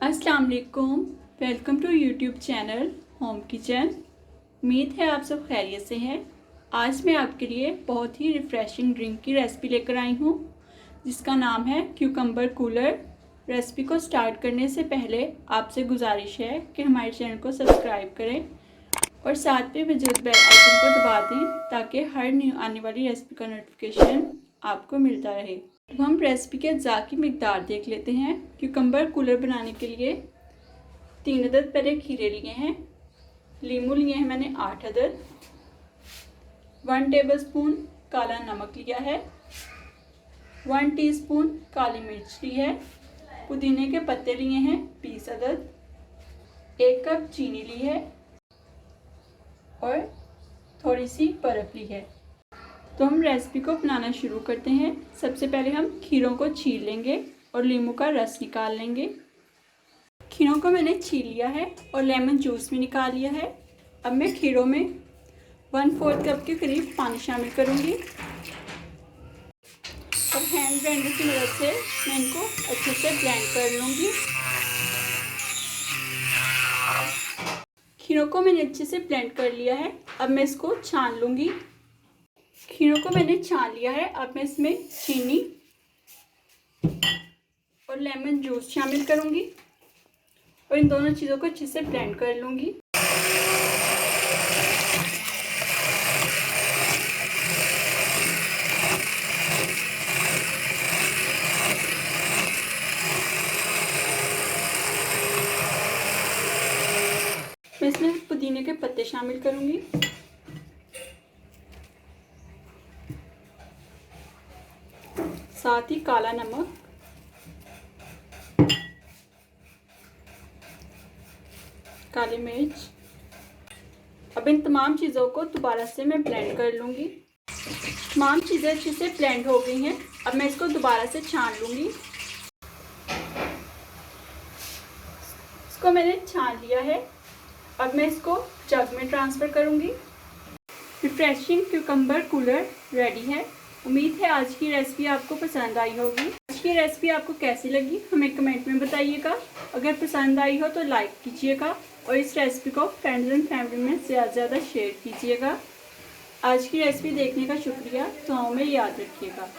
अस्सलाम वालेकुम। Welcome to YouTube channel Home Kitchen. उम्मीद है आप सब खैरियत से हैं। आज मैं आपके लिए बहुत ही रिफ़्रेशिंग ड्रिंक की रेसिपी लेकर आई हूँ जिसका नाम है क्यूकम्बर कूलर। रेसिपी को स्टार्ट करने से पहले आपसे गुजारिश है कि हमारे चैनल को सब्सक्राइब करें और साथ में मौजूद बेल आइकन को दबा दें ताकि हर न्यू आने वाली रेसिपी का नोटिफिकेशन आपको मिलता रहे। तो हम रेसिपी के अज्जा की मिकदार देख लेते हैं। क्यूकम्बर कूलर बनाने के लिए 3 अदद पहले खीरे लिए हैं, लीमू लिए हैं मैंने 8 अदद, 1 टेबलस्पून काला नमक लिया है, 1 टीस्पून काली मिर्च ली है, पुदीने के पत्ते लिए हैं 20 अदद, 1 कप चीनी ली है और थोड़ी सी बर्फ़ ली है। तो हम रेसिपी को बनाना शुरू करते हैं। सबसे पहले हम खीरों को छील लेंगे और नींबू का रस निकाल लेंगे। खीरों को मैंने छील लिया है और लेमन जूस भी निकाल लिया है। अब मैं खीरों में 1/4 कप के करीब पानी शामिल करूंगी और हैंड ब्लेंडर की मदद से मैं इनको अच्छे से ब्लेंड कर लूँगी। खीरों को मैंने अच्छे से ब्लेंड कर लिया है। अब मैं इसको छान लूँगी। खीरों को मैंने छान लिया है। अब मैं इसमें चीनी और लेमन जूस शामिल करूंगी और इन दोनों चीज़ों को अच्छे से ब्लेंड कर लूँगी। मैं इसमें पुदीने के पत्ते शामिल करूंगी, साथ ही काला नमक, काली मिर्च। अब इन तमाम चीज़ों को दोबारा से मैं ब्लेंड कर लूँगी। तमाम चीज़ें अच्छे से ब्लेंड हो गई हैं। अब मैं इसको दोबारा से छान लूँगी। इसको मैंने छान लिया है। अब मैं इसको जग में ट्रांसफ़र करूँगी। रिफ्रेशिंग क्यूकम्बर कूलर रेडी है। उम्मीद है आज की रेसिपी आपको पसंद आई होगी। आज की रेसिपी आपको कैसी लगी हमें कमेंट में बताइएगा। अगर पसंद आई हो तो लाइक कीजिएगा और इस रेसिपी को फ्रेंड्स एंड फैमिली में ज़्यादा से ज़्यादा शेयर कीजिएगा। आज की रेसिपी देखने का शुक्रिया। दुआओं में याद रखिएगा।